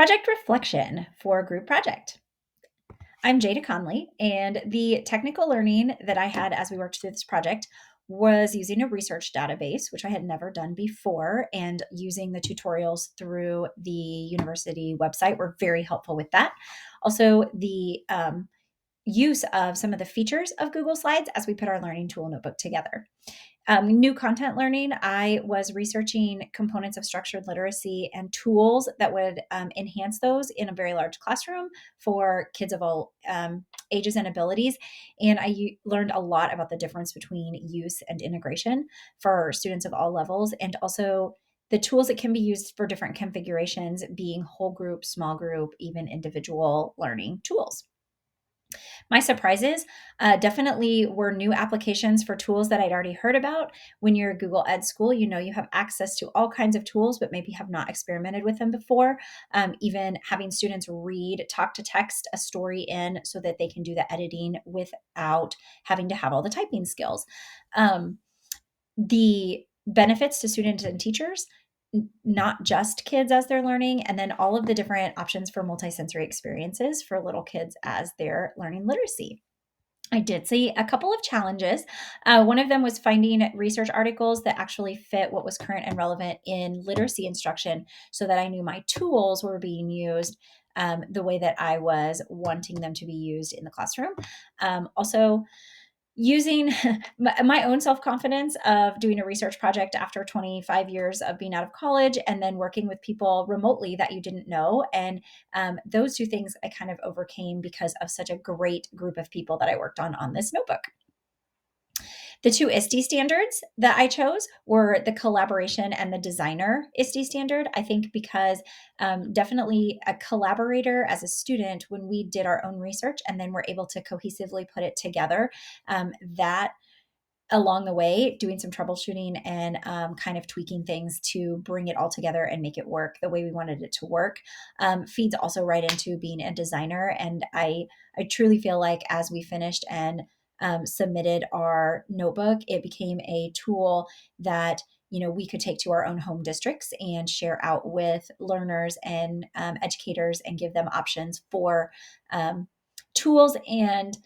Project reflection for group project. I'm Jada Conley, and the technical learning that I had as we worked through this project was using a research database, which I had never done before, and using the tutorials through the university website were very helpful with that. Also, the use of some of the features of Google Slides as we put our learning tool notebook together. New content learning, I was researching components of structured literacy and tools that would enhance those in a very large classroom for kids of all ages and abilities. And learned a lot about the difference between use and integration for students of all levels, and also the tools that can be used for different configurations, being whole group, small group, even individual learning tools. My surprises definitely were new applications for tools that I'd already heard about. When you're a Google Ed school, you know you have access to all kinds of tools, but maybe have not experimented with them before. Even having students read talk to text a story in so that they can do the editing without having to have all the typing skills. The benefits to students and teachers, not just kids as they're learning, and then all of the different options for multisensory experiences for little kids as they're learning literacy. I did see a couple of challenges. One of them was finding research articles that actually fit what was current and relevant in literacy instruction so that I knew my tools were being used the way that I was wanting them to be used in the classroom. Also, using my own self-confidence of doing a research project after 25 years of being out of college and then working with people remotely that you didn't know. And those two things I kind of overcame because of such a great group of people that I worked on this notebook. The two ISTE standards that I chose were the collaboration and the designer ISTE standard. I think because definitely a collaborator as a student, when we did our own research and then we're able to cohesively put it together, that along the way, doing some troubleshooting and kind of tweaking things to bring it all together and make it work the way we wanted it to work, feeds also right into being a designer. And I truly feel like as we finished and submitted our notebook, it became a tool that we could take to our own home districts and share out with learners and educators and give them options for tools and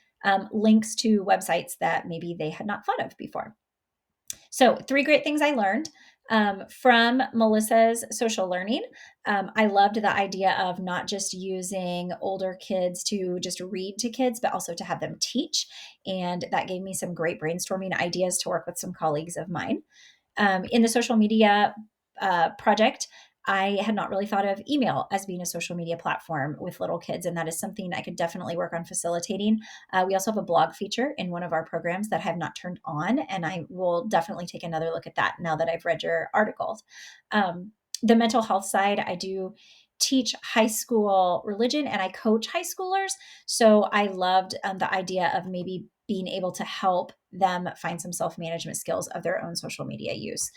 links to websites that maybe they had not thought of before. So, three great things I learned from Melissa's social learning. I loved the idea of not just using older kids to just read to kids, but also to have them teach. And that gave me some great brainstorming ideas to work with some colleagues of mine. In the social media project, I had not really thought of email as being a social media platform with little kids, and that is something I could definitely work on facilitating. We also have a blog feature in one of our programs that I have not turned on, and I will definitely take another look at that now that I've read your articles. The mental health side, I do teach high school religion and I coach high schoolers. So I loved the idea of maybe being able to help them find some self management skills of their own social media use.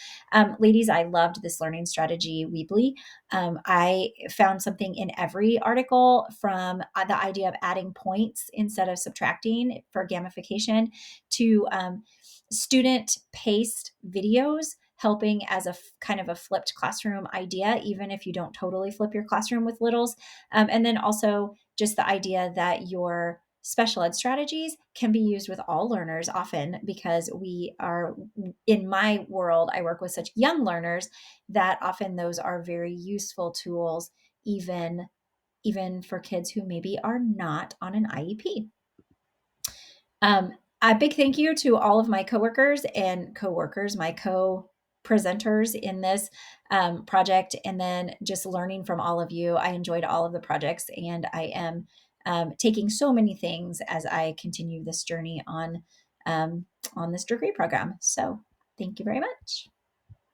Ladies, I loved this learning strategy Weebly. I found something in every article, from the idea of adding points instead of subtracting for gamification to student paced videos helping as a kind of a flipped classroom idea, even if you don't totally flip your classroom with littles. And then also just the idea that your special ed strategies can be used with all learners often, because we are, in my world, I work with such young learners that often those are very useful tools, even for kids who maybe are not on an IEP. A big thank you to all of my coworkers and coworkers, my co-presenters in this project, and then just learning from all of you. I enjoyed all of the projects, and I am taking so many things as I continue this journey on this degree program. So thank you very much.